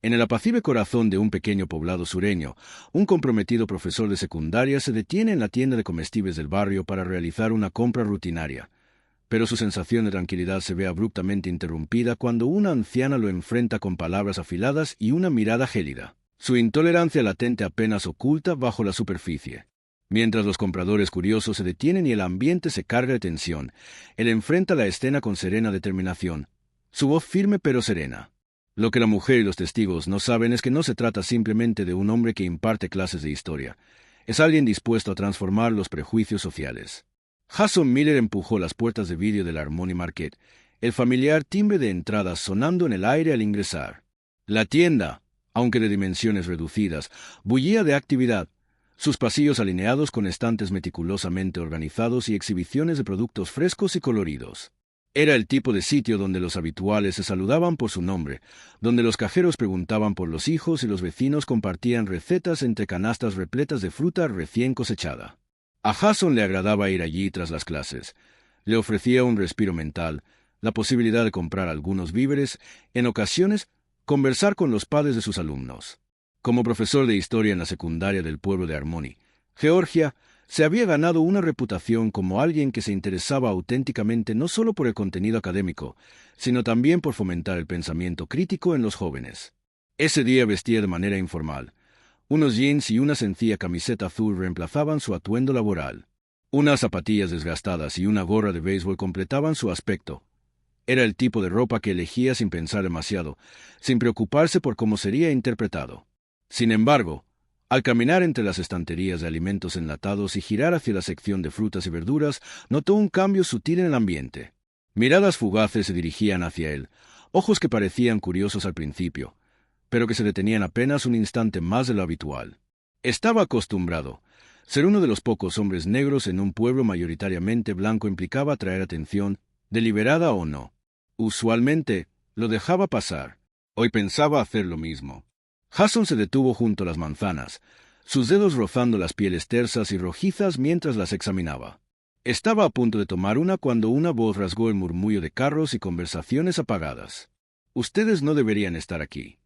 En el apacible corazón de un pequeño poblado sureño, un comprometido profesor de secundaria se detiene en la tienda de comestibles del barrio para realizar una compra rutinaria. Pero su sensación de tranquilidad se ve abruptamente interrumpida cuando una anciana lo enfrenta con palabras afiladas y una mirada gélida. Su intolerancia latente apenas oculta bajo la superficie. Mientras los compradores curiosos se detienen y el ambiente se carga de tensión, él enfrenta la escena con serena determinación, su voz firme pero serena. Lo que la mujer y los testigos no saben es que no se trata simplemente de un hombre que imparte clases de historia. Es alguien dispuesto a transformar los prejuicios sociales. Jason Miller empujó las puertas de vidrio del Harmony Market, el familiar timbre de entrada sonando en el aire al ingresar. La tienda, aunque de dimensiones reducidas, bullía de actividad, sus pasillos alineados con estantes meticulosamente organizados y exhibiciones de productos frescos y coloridos. Era el tipo de sitio donde los habituales se saludaban por su nombre, donde los cajeros preguntaban por los hijos y los vecinos compartían recetas entre canastas repletas de fruta recién cosechada. A Jason le agradaba ir allí tras las clases. Le ofrecía un respiro mental, la posibilidad de comprar algunos víveres, en ocasiones, conversar con los padres de sus alumnos. Como profesor de historia en la secundaria del pueblo de Harmony, Georgia, se había ganado una reputación como alguien que se interesaba auténticamente no solo por el contenido académico, sino también por fomentar el pensamiento crítico en los jóvenes. Ese día vestía de manera informal. Unos jeans y una sencilla camiseta azul reemplazaban su atuendo laboral. Unas zapatillas desgastadas y una gorra de béisbol completaban su aspecto. Era el tipo de ropa que elegía sin pensar demasiado, sin preocuparse por cómo sería interpretado. Sin embargo, al caminar entre las estanterías de alimentos enlatados y girar hacia la sección de frutas y verduras, notó un cambio sutil en el ambiente. Miradas fugaces se dirigían hacia él, ojos que parecían curiosos al principio, pero que se detenían apenas un instante más de lo habitual. Estaba acostumbrado. Ser uno de los pocos hombres negros en un pueblo mayoritariamente blanco implicaba atraer atención, deliberada o no. Usualmente, lo dejaba pasar. Hoy pensaba hacer lo mismo. Jason se detuvo junto a las manzanas, sus dedos rozando las pieles tersas y rojizas mientras las examinaba. Estaba a punto de tomar una cuando una voz rasgó el murmullo de carros y conversaciones apagadas. «Ustedes no deberían estar aquí».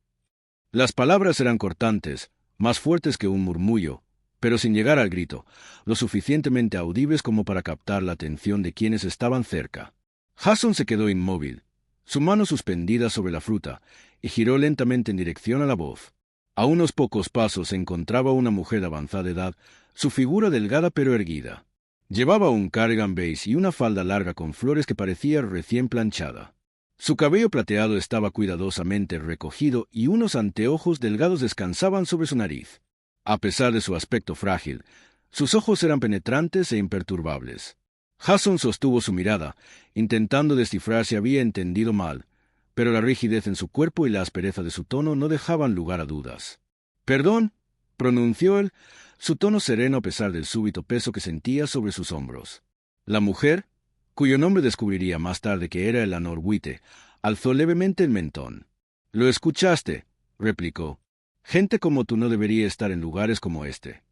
Las palabras eran cortantes, más fuertes que un murmullo, pero sin llegar al grito, lo suficientemente audibles como para captar la atención de quienes estaban cerca. Jason se quedó inmóvil, su mano suspendida sobre la fruta, y giró lentamente en dirección a la voz. A unos pocos pasos se encontraba una mujer de avanzada edad, su figura delgada pero erguida. Llevaba un cardigan beige y una falda larga con flores que parecía recién planchada. Su cabello plateado estaba cuidadosamente recogido y unos anteojos delgados descansaban sobre su nariz. A pesar de su aspecto frágil, sus ojos eran penetrantes e imperturbables. Jason sostuvo su mirada, intentando descifrar si había entendido mal, pero la rigidez en su cuerpo y la aspereza de su tono no dejaban lugar a dudas. «Perdón», pronunció él, su tono sereno a pesar del súbito peso que sentía sobre sus hombros. La mujer, cuyo nombre descubriría más tarde que era Eleanor Witte, alzó levemente el mentón. «Lo escuchaste», replicó. «Gente como tú no debería estar en lugares como este».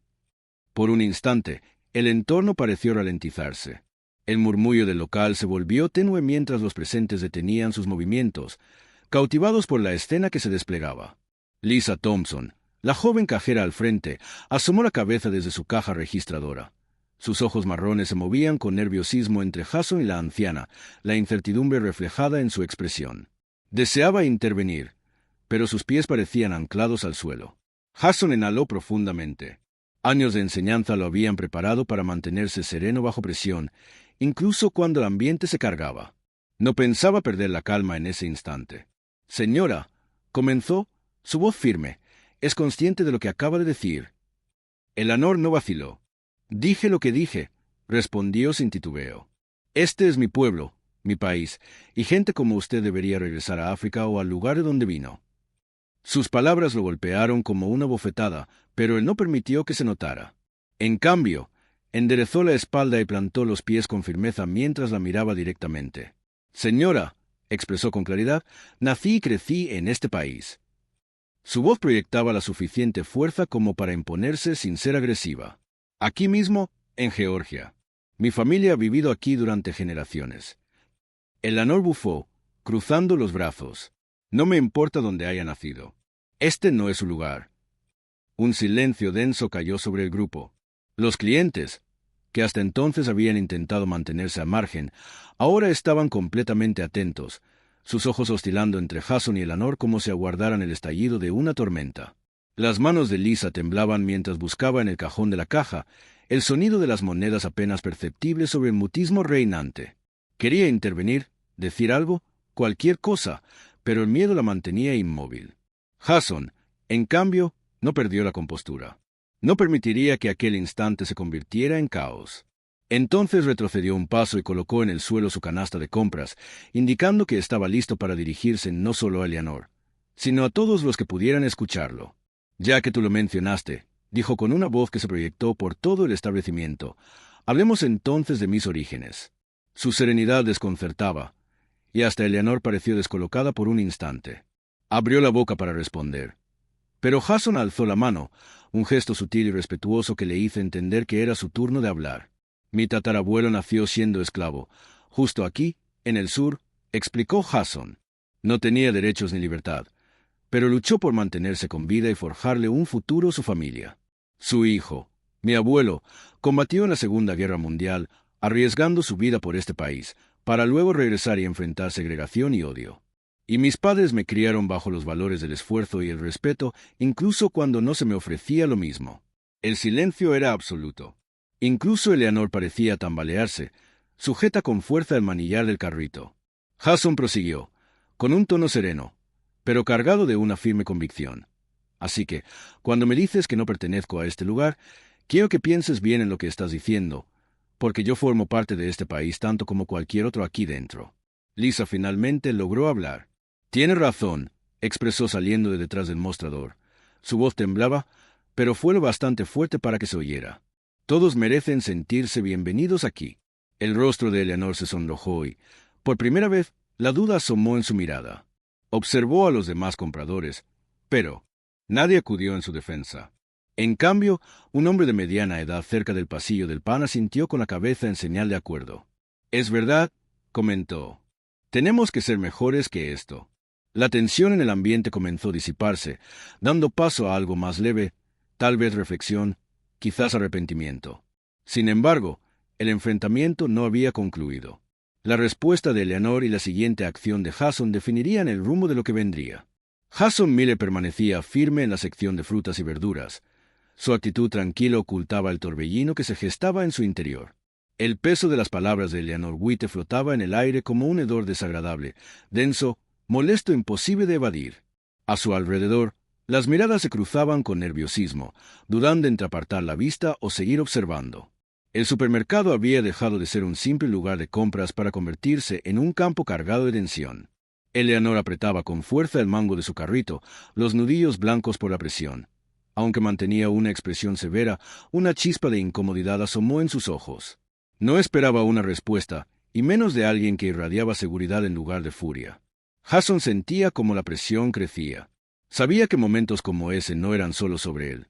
Por un instante, el entorno pareció ralentizarse. El murmullo del local se volvió tenue mientras los presentes detenían sus movimientos, cautivados por la escena que se desplegaba. Lisa Thompson, la joven cajera al frente, asomó la cabeza desde su caja registradora. Sus ojos marrones se movían con nerviosismo entre Jason y la anciana, la incertidumbre reflejada en su expresión. Deseaba intervenir, pero sus pies parecían anclados al suelo. Jason inhaló profundamente. Años de enseñanza lo habían preparado para mantenerse sereno bajo presión, incluso cuando el ambiente se cargaba. No pensaba perder la calma en ese instante. «Señora», comenzó, su voz firme, «es consciente de lo que acaba de decir». Eleanor no vaciló. «Dije lo que dije», respondió sin titubeo. «Este es mi pueblo, mi país, y gente como usted debería regresar a África o al lugar de donde vino». Sus palabras lo golpearon como una bofetada, pero él no permitió que se notara. En cambio, enderezó la espalda y plantó los pies con firmeza mientras la miraba directamente. «Señora», expresó con claridad, «nací y crecí en este país». Su voz proyectaba la suficiente fuerza como para imponerse sin ser agresiva. «Aquí mismo, en Georgia. Mi familia ha vivido aquí durante generaciones». Eleanor bufó, cruzando los brazos. «No me importa dónde haya nacido. Este no es su lugar. Un silencio denso cayó sobre el grupo. Los clientes, que hasta entonces habían intentado mantenerse al margen, ahora estaban completamente atentos, sus ojos oscilando entre Jason y Eleanor como si aguardaran el estallido de una tormenta. Las manos de Lisa temblaban mientras buscaba en el cajón de la caja, el sonido de las monedas apenas perceptible sobre el mutismo reinante. Quería intervenir, decir algo, cualquier cosa, pero el miedo la mantenía inmóvil. Jason, en cambio, no perdió la compostura. No permitiría que aquel instante se convirtiera en caos. Entonces retrocedió un paso y colocó en el suelo su canasta de compras, indicando que estaba listo para dirigirse no solo a Eleanor, sino a todos los que pudieran escucharlo. Ya que tú lo mencionaste, dijo con una voz que se proyectó por todo el establecimiento, hablemos entonces de mis orígenes. Su serenidad desconcertaba, y hasta Eleanor pareció descolocada por un instante. Abrió la boca para responder. Pero Jason alzó la mano, un gesto sutil y respetuoso que le hizo entender que era su turno de hablar. Mi tatarabuelo nació siendo esclavo, justo aquí, en el sur, explicó Jason. No tenía derechos ni libertad, pero luchó por mantenerse con vida y forjarle un futuro a su familia. Su hijo, mi abuelo, combatió en la Segunda Guerra Mundial, arriesgando su vida por este país, para luego regresar y enfrentar segregación y odio. Y mis padres me criaron bajo los valores del esfuerzo y el respeto, incluso cuando no se me ofrecía lo mismo. El silencio era absoluto. Incluso Eleanor parecía tambalearse, sujeta con fuerza el manillar del carrito. Jason prosiguió, con un tono sereno, pero cargado de una firme convicción. Así que, cuando me dices que no pertenezco a este lugar, quiero que pienses bien en lo que estás diciendo, porque yo formo parte de este país tanto como cualquier otro aquí dentro. Lisa finalmente logró hablar. Tienes razón, expresó saliendo de detrás del mostrador. Su voz temblaba, pero fue lo bastante fuerte para que se oyera. Todos merecen sentirse bienvenidos aquí. El rostro de Eleanor se sonrojó y, por primera vez, la duda asomó en su mirada. Observó a los demás compradores, pero nadie acudió en su defensa. En cambio, un hombre de mediana edad cerca del pasillo del pan asintió con la cabeza en señal de acuerdo. «Es verdad», comentó. «Tenemos que ser mejores que esto». La tensión en el ambiente comenzó a disiparse, dando paso a algo más leve, tal vez reflexión, quizás arrepentimiento. Sin embargo, el enfrentamiento no había concluido. La respuesta de Eleanor y la siguiente acción de Jason definirían el rumbo de lo que vendría. Jason Miller permanecía firme en la sección de frutas y verduras. Su actitud tranquila ocultaba el torbellino que se gestaba en su interior. El peso de las palabras de Eleanor Witte flotaba en el aire como un hedor desagradable, denso, molesto, imposible de evadir. A su alrededor, las miradas se cruzaban con nerviosismo, dudando entre apartar la vista o seguir observando. El supermercado había dejado de ser un simple lugar de compras para convertirse en un campo cargado de tensión. Eleanor apretaba con fuerza el mango de su carrito, los nudillos blancos por la presión. Aunque mantenía una expresión severa, una chispa de incomodidad asomó en sus ojos. No esperaba una respuesta, y menos de alguien que irradiaba seguridad en lugar de furia. Jason sentía como la presión crecía. Sabía que momentos como ese no eran solo sobre él,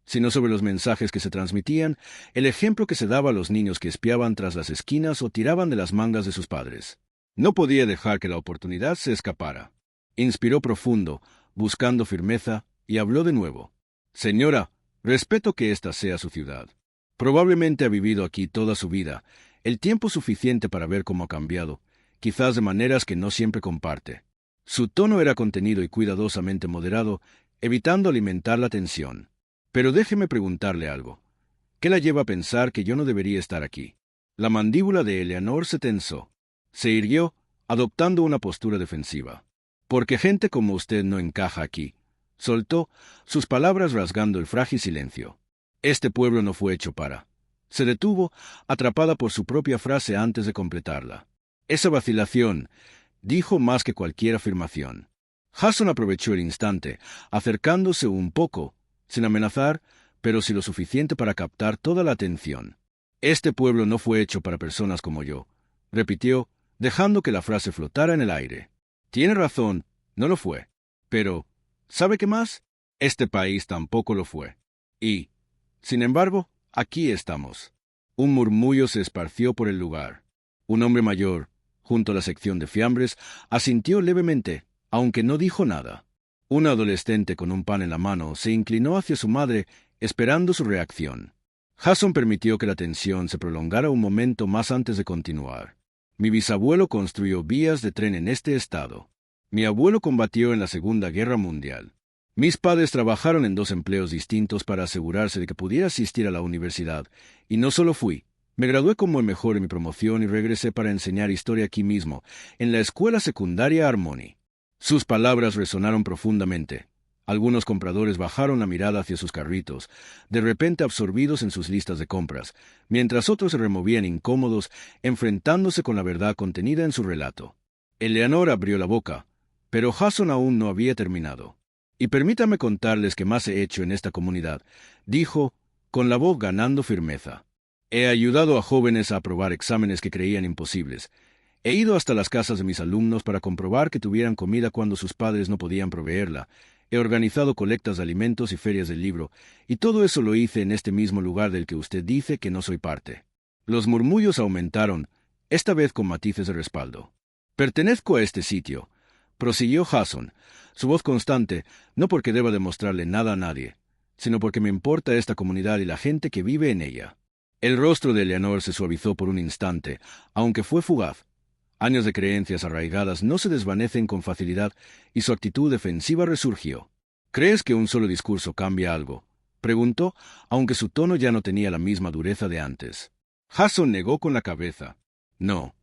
sino sobre los mensajes que se transmitían, el ejemplo que se daba a los niños que espiaban tras las esquinas o tiraban de las mangas de sus padres. No podía dejar que la oportunidad se escapara. Inspiró profundo, buscando firmeza, y habló de nuevo. «Señora, respeto que esta sea su ciudad. Probablemente ha vivido aquí toda su vida, el tiempo suficiente para ver cómo ha cambiado, quizás de maneras que no siempre comparte». Su tono era contenido y cuidadosamente moderado, evitando alimentar la tensión. «Pero déjeme preguntarle algo. ¿Qué la lleva a pensar que yo no debería estar aquí?» La mandíbula de Eleanor se tensó. Se irguió, adoptando una postura defensiva. «Porque gente como usted no encaja aquí», soltó, sus palabras rasgando el frágil silencio. «Este pueblo no fue hecho para». Se detuvo, atrapada por su propia frase antes de completarla. «Esa vacilación», dijo más que cualquier afirmación. Jason aprovechó el instante, acercándose un poco, sin amenazar, pero sí lo suficiente para captar toda la atención. «Este pueblo no fue hecho para personas como yo», repitió, dejando que la frase flotara en el aire. «Tiene razón, no lo fue. Pero, ¿sabe qué más? Este país tampoco lo fue. Y, sin embargo, aquí estamos». Un murmullo se esparció por el lugar. Un hombre mayor, junto a la sección de fiambres, asintió levemente, aunque no dijo nada. Una adolescente con un pan en la mano se inclinó hacia su madre, esperando su reacción. Jason permitió que la tensión se prolongara un momento más antes de continuar. Mi bisabuelo construyó vías de tren en este estado. Mi abuelo combatió en la Segunda Guerra Mundial. Mis padres trabajaron en 2 empleos distintos para asegurarse de que pudiera asistir a la universidad, y no solo fui. Me gradué como el mejor en mi promoción y regresé para enseñar historia aquí mismo, en la escuela secundaria Harmony. Sus palabras resonaron profundamente. Algunos compradores bajaron la mirada hacia sus carritos, de repente absorbidos en sus listas de compras, mientras otros se removían incómodos, enfrentándose con la verdad contenida en su relato. Eleanor abrió la boca, pero Jason aún no había terminado. Y permítame contarles qué más he hecho en esta comunidad, dijo, con la voz ganando firmeza. He ayudado a jóvenes a aprobar exámenes que creían imposibles. He ido hasta las casas de mis alumnos para comprobar que tuvieran comida cuando sus padres no podían proveerla. He organizado colectas de alimentos y ferias del libro, y todo eso lo hice en este mismo lugar del que usted dice que no soy parte. Los murmullos aumentaron, esta vez con matices de respaldo. Pertenezco a este sitio, prosiguió Jason, su voz constante, no porque deba demostrarle nada a nadie, sino porque me importa esta comunidad y la gente que vive en ella. El rostro de Eleanor se suavizó por un instante, aunque fue fugaz. Años de creencias arraigadas no se desvanecen con facilidad, y su actitud defensiva resurgió. ¿Crees que un solo discurso cambia algo?, preguntó, aunque su tono ya no tenía la misma dureza de antes. Jason negó con la cabeza. No.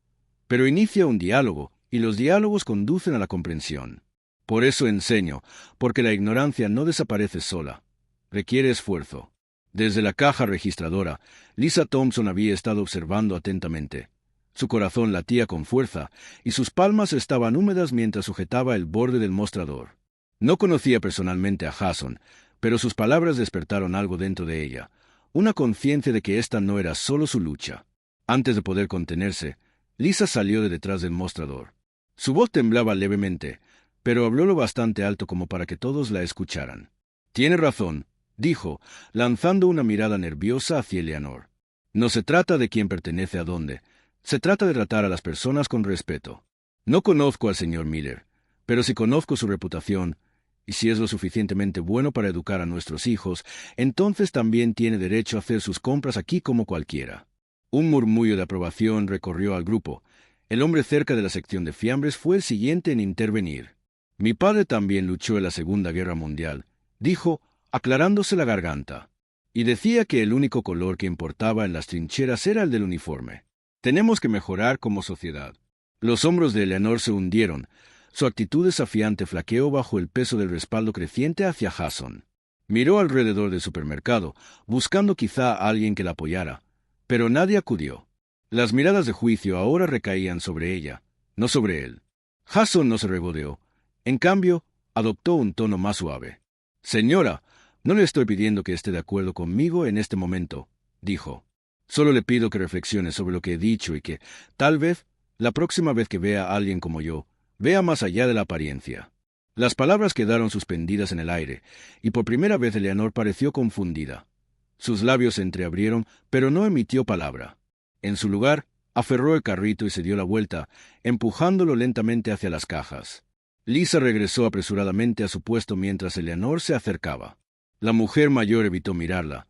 Pero inicia un diálogo, y los diálogos conducen a la comprensión. Por eso enseño, porque la ignorancia no desaparece sola. Requiere esfuerzo. Desde la caja registradora, Lisa Thompson había estado observando atentamente. Su corazón latía con fuerza, y sus palmas estaban húmedas mientras sujetaba el borde del mostrador. No conocía personalmente a Jason, pero sus palabras despertaron algo dentro de ella, una conciencia de que esta no era solo su lucha. Antes de poder contenerse, Lisa salió de detrás del mostrador. Su voz temblaba levemente, pero habló lo bastante alto como para que todos la escucharan. «Tiene razón», dijo, lanzando una mirada nerviosa hacia Eleanor. «No se trata de quién pertenece a dónde. Se trata de tratar a las personas con respeto. No conozco al señor Miller, pero si conozco su reputación, y si es lo suficientemente bueno para educar a nuestros hijos, entonces también tiene derecho a hacer sus compras aquí como cualquiera». Un murmullo de aprobación recorrió al grupo. El hombre cerca de la sección de fiambres fue el siguiente en intervenir. «Mi padre también luchó en la Segunda Guerra Mundial», dijo, aclarándose la garganta. «Y decía que el único color que importaba en las trincheras era el del uniforme. Tenemos que mejorar como sociedad». Los hombros de Eleanor se hundieron. Su actitud desafiante flaqueó bajo el peso del respaldo creciente hacia Jason. Miró alrededor del supermercado, buscando quizá a alguien que la apoyara, pero nadie acudió. Las miradas de juicio ahora recaían sobre ella, no sobre él. Jason no se regodeó. En cambio, adoptó un tono más suave. «Señora, no le estoy pidiendo que esté de acuerdo conmigo en este momento», dijo. «Solo le pido que reflexione sobre lo que he dicho y que, tal vez, la próxima vez que vea a alguien como yo, vea más allá de la apariencia». Las palabras quedaron suspendidas en el aire, y por primera vez Eleanor pareció confundida. Sus labios se entreabrieron, pero no emitió palabra. En su lugar, aferró el carrito y se dio la vuelta, empujándolo lentamente hacia las cajas. Lisa regresó apresuradamente a su puesto mientras Eleanor se acercaba. La mujer mayor evitó mirarla.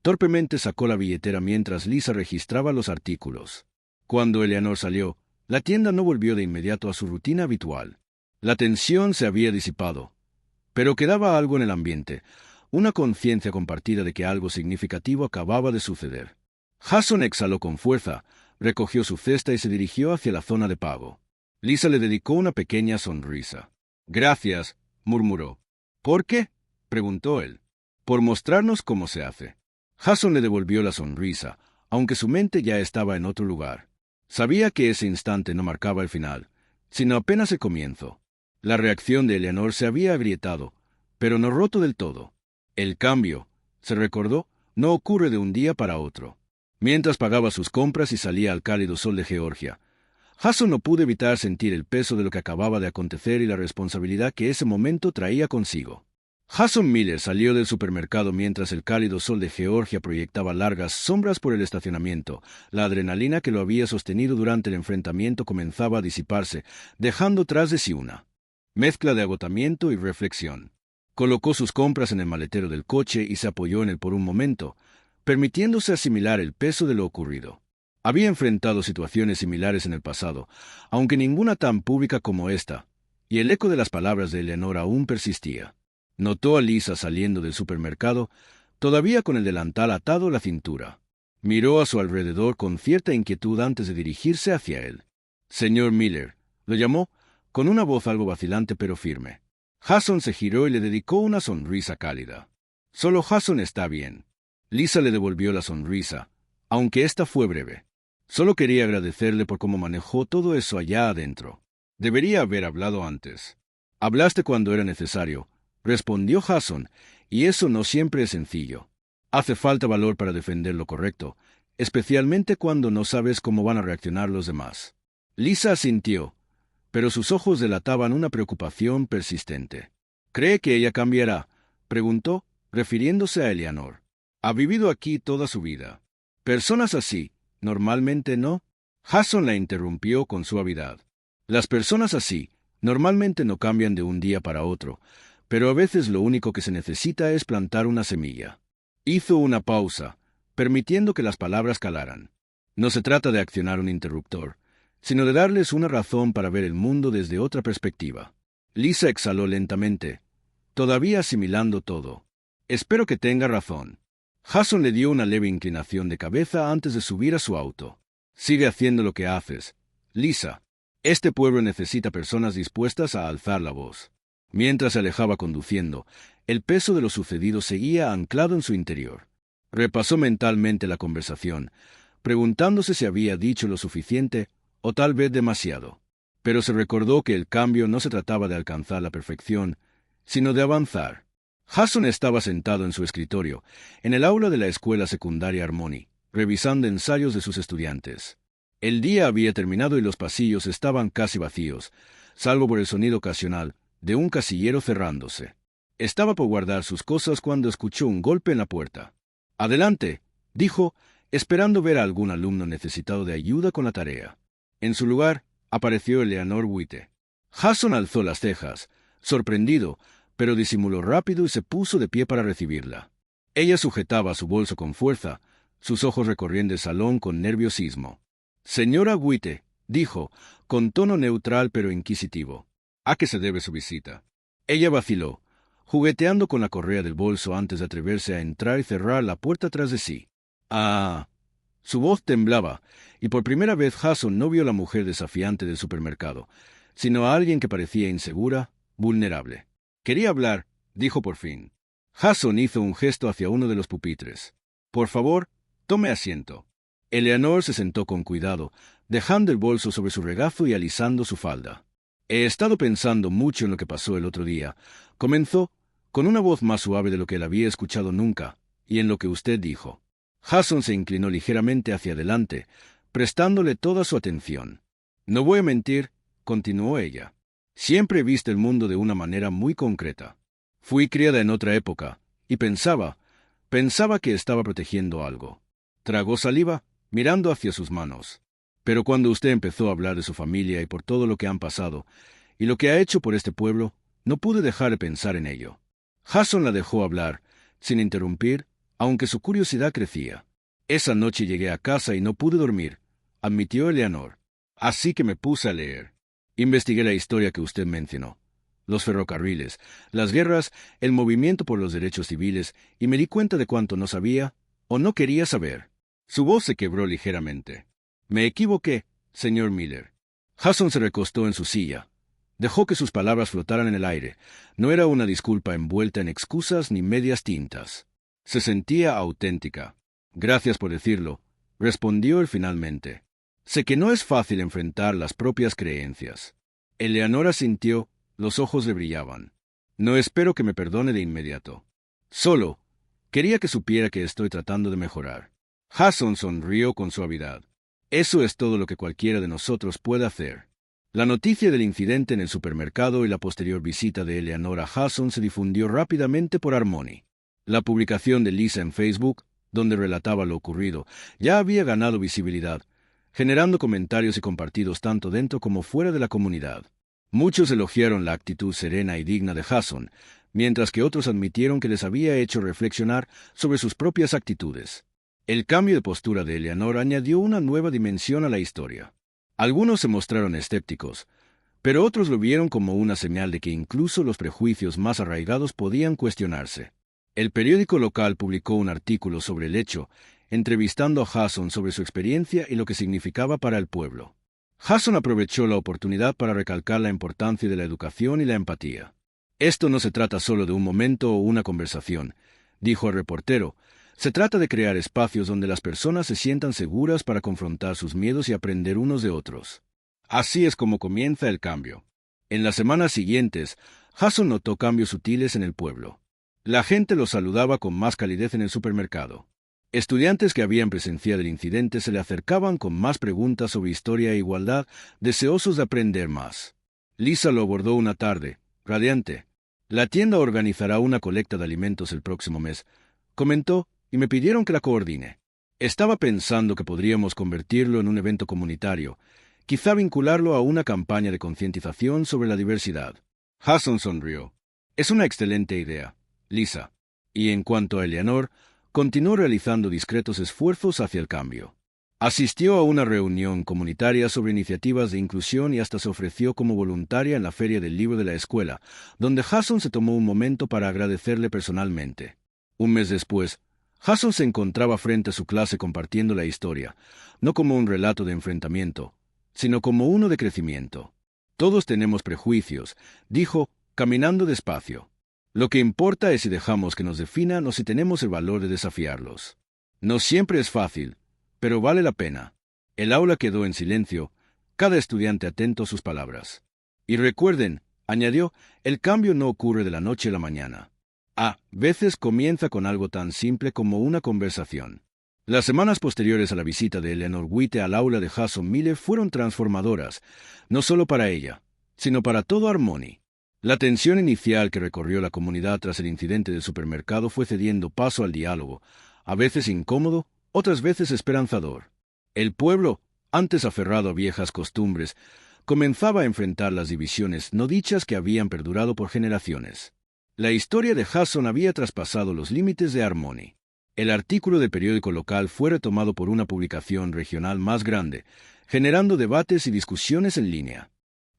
Torpemente sacó la billetera mientras Lisa registraba los artículos. Cuando Eleanor salió, la tienda no volvió de inmediato a su rutina habitual. La tensión se había disipado, pero quedaba algo en el ambiente, una conciencia compartida de que algo significativo acababa de suceder. Jason exhaló con fuerza, recogió su cesta y se dirigió hacia la zona de pago. Lisa le dedicó una pequeña sonrisa. «Gracias», murmuró. «¿Por qué?», preguntó él. «Por mostrarnos cómo se hace». Jason le devolvió la sonrisa, aunque su mente ya estaba en otro lugar. Sabía que ese instante no marcaba el final, sino apenas el comienzo. La reacción de Eleanor se había agrietado, pero no roto del todo. El cambio, se recordó, no ocurre de un día para otro. Mientras pagaba sus compras y salía al cálido sol de Georgia, Jason no pudo evitar sentir el peso de lo que acababa de acontecer y la responsabilidad que ese momento traía consigo. Jason Miller salió del supermercado mientras el cálido sol de Georgia proyectaba largas sombras por el estacionamiento. La adrenalina que lo había sostenido durante el enfrentamiento comenzaba a disiparse, dejando tras de sí una mezcla de agotamiento y reflexión. Colocó sus compras en el maletero del coche y se apoyó en él por un momento, permitiéndose asimilar el peso de lo ocurrido. Había enfrentado situaciones similares en el pasado, aunque ninguna tan pública como esta, y el eco de las palabras de Eleanor aún persistía. Notó a Lisa saliendo del supermercado, todavía con el delantal atado a la cintura. Miró a su alrededor con cierta inquietud antes de dirigirse hacia él. «Señor Miller», lo llamó, con una voz algo vacilante pero firme. Jason se giró y le dedicó una sonrisa cálida. «Solo Jason está bien». Lisa le devolvió la sonrisa, aunque esta fue breve. «Solo quería agradecerle por cómo manejó todo eso allá adentro. Debería haber hablado antes». «Hablaste cuando era necesario», respondió Jason, y eso no siempre es sencillo. Hace falta valor para defender lo correcto, especialmente cuando no sabes cómo van a reaccionar los demás. Lisa asintió, pero sus ojos delataban una preocupación persistente. «¿Cree que ella cambiará?», preguntó, refiriéndose a Eleanor. «Ha vivido aquí toda su vida. Personas así, normalmente no». Jason la interrumpió con suavidad. «Las personas así, normalmente no cambian de un día para otro, pero a veces lo único que se necesita es plantar una semilla». Hizo una pausa, permitiendo que las palabras calaran. No se trata de accionar un interruptor, sino de darles una razón para ver el mundo desde otra perspectiva. Lisa exhaló lentamente, todavía asimilando todo. «Espero que tenga razón». Jason le dio una leve inclinación de cabeza antes de subir a su auto. «Sigue haciendo lo que haces, Lisa. Este pueblo necesita personas dispuestas a alzar la voz». Mientras se alejaba conduciendo, el peso de lo sucedido seguía anclado en su interior. Repasó mentalmente la conversación, preguntándose si había dicho lo suficiente o tal vez demasiado. Pero se recordó que el cambio no se trataba de alcanzar la perfección, sino de avanzar. Jason estaba sentado en su escritorio, en el aula de la escuela secundaria Harmony, revisando ensayos de sus estudiantes. El día había terminado y los pasillos estaban casi vacíos, salvo por el sonido ocasional de un casillero cerrándose. Estaba por guardar sus cosas cuando escuchó un golpe en la puerta. «Adelante», dijo, esperando ver a algún alumno necesitado de ayuda con la tarea. En su lugar, apareció Eleanor White. Jason alzó las cejas, sorprendido, pero disimuló rápido y se puso de pie para recibirla. Ella sujetaba su bolso con fuerza, sus ojos recorriendo el salón con nerviosismo. «Señora White», dijo, con tono neutral pero inquisitivo. «¿A qué se debe su visita?». Ella vaciló, jugueteando con la correa del bolso antes de atreverse a entrar y cerrar la puerta tras de sí. «Ah». Su voz temblaba, y por primera vez Jason no vio a la mujer desafiante del supermercado, sino a alguien que parecía insegura, vulnerable. «Quería hablar», dijo por fin. Jason hizo un gesto hacia uno de los pupitres. «Por favor, tome asiento». Eleanor se sentó con cuidado, dejando el bolso sobre su regazo y alisando su falda. «He estado pensando mucho en lo que pasó el otro día», comenzó, con una voz más suave de lo que él había escuchado nunca, «y en lo que usted dijo». Jason se inclinó ligeramente hacia adelante, prestándole toda su atención. «No voy a mentir», continuó ella. «Siempre he visto el mundo de una manera muy concreta. Fui criada en otra época, y pensaba que estaba protegiendo algo». Tragó saliva, mirando hacia sus manos. «Pero cuando usted empezó a hablar de su familia y por todo lo que han pasado, y lo que ha hecho por este pueblo, no pude dejar de pensar en ello». Jason la dejó hablar, sin interrumpir, aunque su curiosidad crecía. «Esa noche llegué a casa y no pude dormir», admitió Eleanor. «Así que me puse a leer. Investigué la historia que usted mencionó. Los ferrocarriles, las guerras, el movimiento por los derechos civiles, y me di cuenta de cuánto no sabía o no quería saber». Su voz se quebró ligeramente. «Me equivoqué, señor Miller». Jason se recostó en su silla. Dejó que sus palabras flotaran en el aire. No era una disculpa envuelta en excusas ni medias tintas. Se sentía auténtica. «Gracias por decirlo», respondió él finalmente. «Sé que no es fácil enfrentar las propias creencias». Eleanor asintió, los ojos le brillaban. «No espero que me perdone de inmediato. Solo quería que supiera que estoy tratando de mejorar». Jason sonrió con suavidad. «Eso es todo lo que cualquiera de nosotros puede hacer». La noticia del incidente en el supermercado y la posterior visita de Eleanor a Jason se difundió rápidamente por Harmony. La publicación de Lisa en Facebook, donde relataba lo ocurrido, ya había ganado visibilidad, generando comentarios y compartidos tanto dentro como fuera de la comunidad. Muchos elogiaron la actitud serena y digna de Jason, mientras que otros admitieron que les había hecho reflexionar sobre sus propias actitudes. El cambio de postura de Eleanor añadió una nueva dimensión a la historia. Algunos se mostraron escépticos, pero otros lo vieron como una señal de que incluso los prejuicios más arraigados podían cuestionarse. El periódico local publicó un artículo sobre el hecho, entrevistando a Jason sobre su experiencia y lo que significaba para el pueblo. Jason aprovechó la oportunidad para recalcar la importancia de la educación y la empatía. Esto no se trata solo de un momento o una conversación, dijo el reportero. Se trata de crear espacios donde las personas se sientan seguras para confrontar sus miedos y aprender unos de otros. Así es como comienza el cambio. En las semanas siguientes, Jason notó cambios sutiles en el pueblo. La gente lo saludaba con más calidez en el supermercado. Estudiantes que habían presenciado el incidente se le acercaban con más preguntas sobre historia e igualdad, deseosos de aprender más. Lisa lo abordó una tarde, radiante. La tienda organizará una colecta de alimentos el próximo mes, comentó, y me pidieron que la coordine. Estaba pensando que podríamos convertirlo en un evento comunitario, quizá vincularlo a una campaña de concientización sobre la diversidad. Jason sonrió. Es una excelente idea, Lisa. Y en cuanto a Eleanor, continuó realizando discretos esfuerzos hacia el cambio. Asistió a una reunión comunitaria sobre iniciativas de inclusión y hasta se ofreció como voluntaria en la Feria del Libro de la escuela, donde Jason se tomó un momento para agradecerle personalmente. Un mes después, Jason se encontraba frente a su clase compartiendo la historia, no como un relato de enfrentamiento, sino como uno de crecimiento. Todos tenemos prejuicios, dijo, caminando despacio. Lo que importa es si dejamos que nos definan o si tenemos el valor de desafiarlos. No siempre es fácil, pero vale la pena. El aula quedó en silencio, cada estudiante atento a sus palabras. Y recuerden, añadió, el cambio no ocurre de la noche a la mañana. A veces comienza con algo tan simple como una conversación. Las semanas posteriores a la visita de Eleanor White al aula de Jason Miller fueron transformadoras, no solo para ella, sino para todo Harmony. La tensión inicial que recorrió la comunidad tras el incidente del supermercado fue cediendo paso al diálogo, a veces incómodo, otras veces esperanzador. El pueblo, antes aferrado a viejas costumbres, comenzaba a enfrentar las divisiones no dichas que habían perdurado por generaciones. La historia de Jason había traspasado los límites de Harmony. El artículo del periódico local fue retomado por una publicación regional más grande, generando debates y discusiones en línea.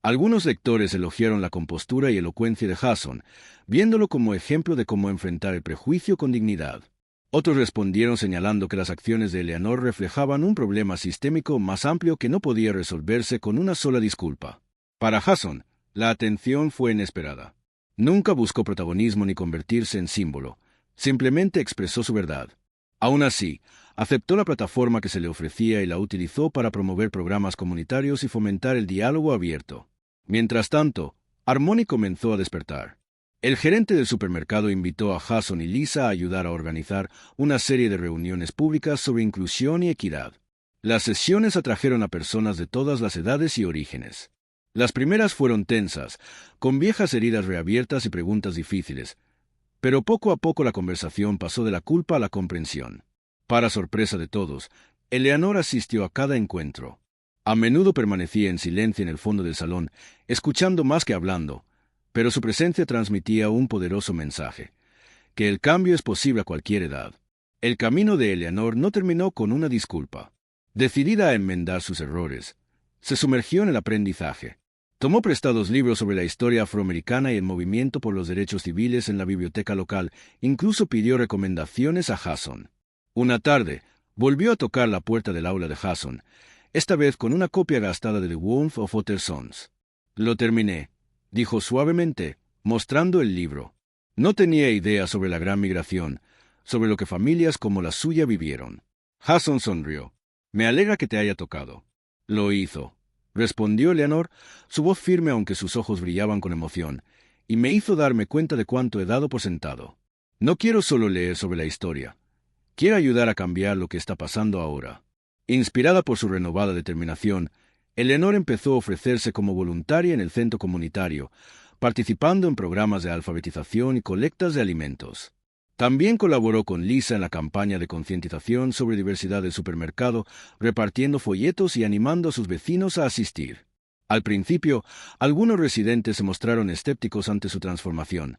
Algunos lectores elogiaron la compostura y elocuencia de Jason, viéndolo como ejemplo de cómo enfrentar el prejuicio con dignidad. Otros respondieron señalando que las acciones de Eleanor reflejaban un problema sistémico más amplio que no podía resolverse con una sola disculpa. Para Jason, la atención fue inesperada. Nunca buscó protagonismo ni convertirse en símbolo, simplemente expresó su verdad. Aún así, aceptó la plataforma que se le ofrecía y la utilizó para promover programas comunitarios y fomentar el diálogo abierto. Mientras tanto, Harmony comenzó a despertar. El gerente del supermercado invitó a Jason y Lisa a ayudar a organizar una serie de reuniones públicas sobre inclusión y equidad. Las sesiones atrajeron a personas de todas las edades y orígenes. Las primeras fueron tensas, con viejas heridas reabiertas y preguntas difíciles, pero poco a poco la conversación pasó de la culpa a la comprensión. Para sorpresa de todos, Eleanor asistió a cada encuentro. A menudo permanecía en silencio en el fondo del salón, escuchando más que hablando, pero su presencia transmitía un poderoso mensaje, que el cambio es posible a cualquier edad. El camino de Eleanor no terminó con una disculpa. Decidida a enmendar sus errores, se sumergió en el aprendizaje. Tomó prestados libros sobre la historia afroamericana y el movimiento por los derechos civiles en la biblioteca local, incluso pidió recomendaciones a Jason. Una tarde, volvió a tocar la puerta del aula de Jason, esta vez con una copia gastada de The Wolf of Otter Sons. Lo terminé, dijo suavemente, mostrando el libro. No tenía idea sobre la gran migración, sobre lo que familias como la suya vivieron. Jason sonrió. Me alegra que te haya tocado. Lo hizo, respondió Eleanor, su voz firme aunque sus ojos brillaban con emoción, y me hizo darme cuenta de cuánto he dado por sentado. No quiero solo leer sobre la historia. Quiero ayudar a cambiar lo que está pasando ahora. Inspirada por su renovada determinación, Eleanor empezó a ofrecerse como voluntaria en el centro comunitario, participando en programas de alfabetización y colectas de alimentos. También colaboró con Lisa en la campaña de concientización sobre diversidad del supermercado, repartiendo folletos y animando a sus vecinos a asistir. Al principio, algunos residentes se mostraron escépticos ante su transformación,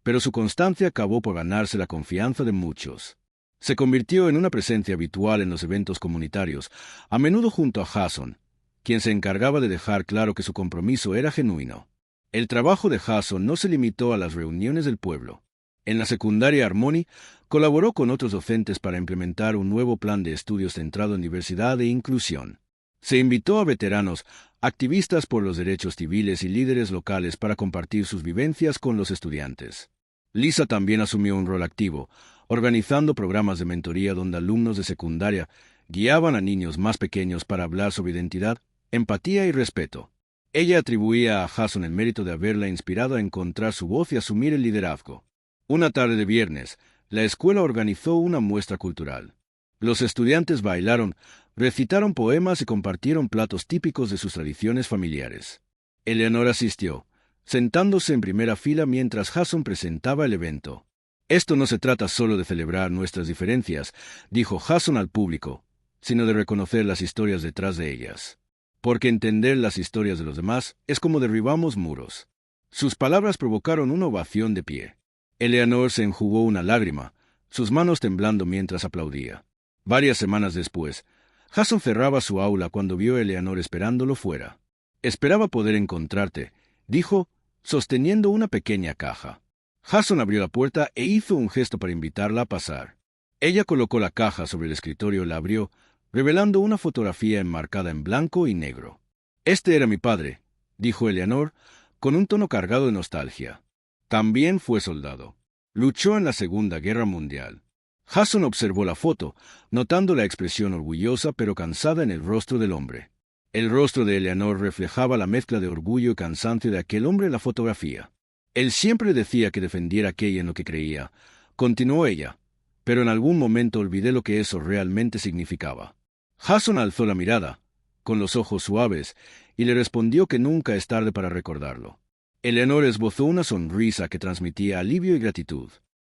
pero su constancia acabó por ganarse la confianza de muchos. Se convirtió en una presencia habitual en los eventos comunitarios, a menudo junto a Jason, quien se encargaba de dejar claro que su compromiso era genuino. El trabajo de Jason no se limitó a las reuniones del pueblo. En la secundaria Harmony, colaboró con otros docentes para implementar un nuevo plan de estudios centrado en diversidad e inclusión. Se invitó a veteranos, activistas por los derechos civiles y líderes locales para compartir sus vivencias con los estudiantes. Lisa también asumió un rol activo, organizando programas de mentoría donde alumnos de secundaria guiaban a niños más pequeños para hablar sobre identidad, empatía y respeto. Ella atribuía a Jason el mérito de haberla inspirado a encontrar su voz y asumir el liderazgo. Una tarde de viernes, la escuela organizó una muestra cultural. Los estudiantes bailaron, recitaron poemas y compartieron platos típicos de sus tradiciones familiares. Eleanor asistió, sentándose en primera fila mientras Jason presentaba el evento. «Esto no se trata solo de celebrar nuestras diferencias», dijo Jason al público, sino de reconocer las historias detrás de ellas. Porque entender las historias de los demás es como derribamos muros. Sus palabras provocaron una ovación de pie. Eleanor se enjugó una lágrima, sus manos temblando mientras aplaudía. Varias semanas después, Jason cerraba su aula cuando vio a Eleanor esperándolo fuera. «Esperaba poder encontrarte», dijo, sosteniendo una pequeña caja. Jason abrió la puerta e hizo un gesto para invitarla a pasar. Ella colocó la caja sobre el escritorio y la abrió, revelando una fotografía enmarcada en blanco y negro. «Este era mi padre», dijo Eleanor, con un tono cargado de nostalgia. «También fue soldado. Luchó en la Segunda Guerra Mundial». Jason observó la foto, notando la expresión orgullosa pero cansada en el rostro del hombre. El rostro de Eleanor reflejaba la mezcla de orgullo y cansancio de aquel hombre en la fotografía. «Él siempre decía que defendiera aquello en lo que creía», continuó ella, «pero en algún momento olvidé lo que eso realmente significaba». Jason alzó la mirada, con los ojos suaves, y le respondió que nunca es tarde para recordarlo. Eleanor esbozó una sonrisa que transmitía alivio y gratitud.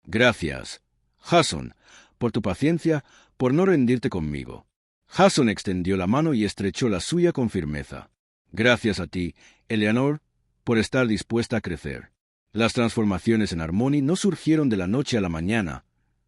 «Gracias, Jason, por tu paciencia, por no rendirte conmigo». Jason extendió la mano y estrechó la suya con firmeza. «Gracias a ti, Eleanor, por estar dispuesta a crecer». Las transformaciones en Harmony no surgieron de la noche a la mañana,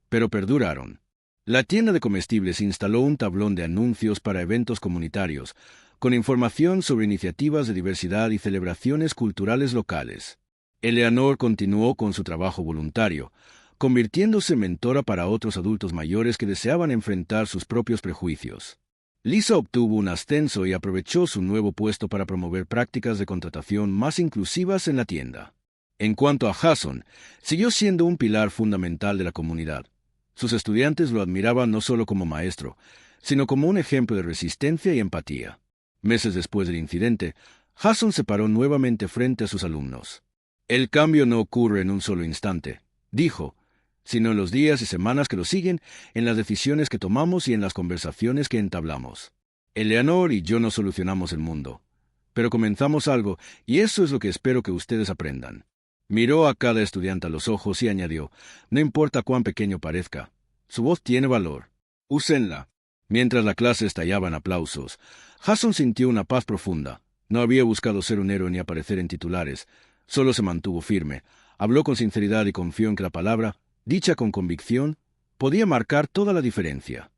pero perduraron. La tienda de comestibles instaló un tablón de anuncios para eventos comunitarios, con información sobre iniciativas de diversidad y celebraciones culturales locales. Eleanor continuó con su trabajo voluntario, convirtiéndose en mentora para otros adultos mayores que deseaban enfrentar sus propios prejuicios. Lisa obtuvo un ascenso y aprovechó su nuevo puesto para promover prácticas de contratación más inclusivas en la tienda. En cuanto a Jason, siguió siendo un pilar fundamental de la comunidad. Sus estudiantes lo admiraban no solo como maestro, sino como un ejemplo de resistencia y empatía. Meses después del incidente, Jason se paró nuevamente frente a sus alumnos. «El cambio no ocurre en un solo instante», dijo, «sino en los días y semanas que lo siguen, en las decisiones que tomamos y en las conversaciones que entablamos. Eleanor y yo no solucionamos el mundo, pero comenzamos algo, y eso es lo que espero que ustedes aprendan». Miró a cada estudiante a los ojos y añadió, «No importa cuán pequeño parezca, su voz tiene valor. Úsenla». Mientras la clase estallaba en aplausos, Jason sintió una paz profunda. No había buscado ser un héroe ni aparecer en titulares. Solo se mantuvo firme, habló con sinceridad y confió en que la palabra, dicha con convicción, podía marcar toda la diferencia.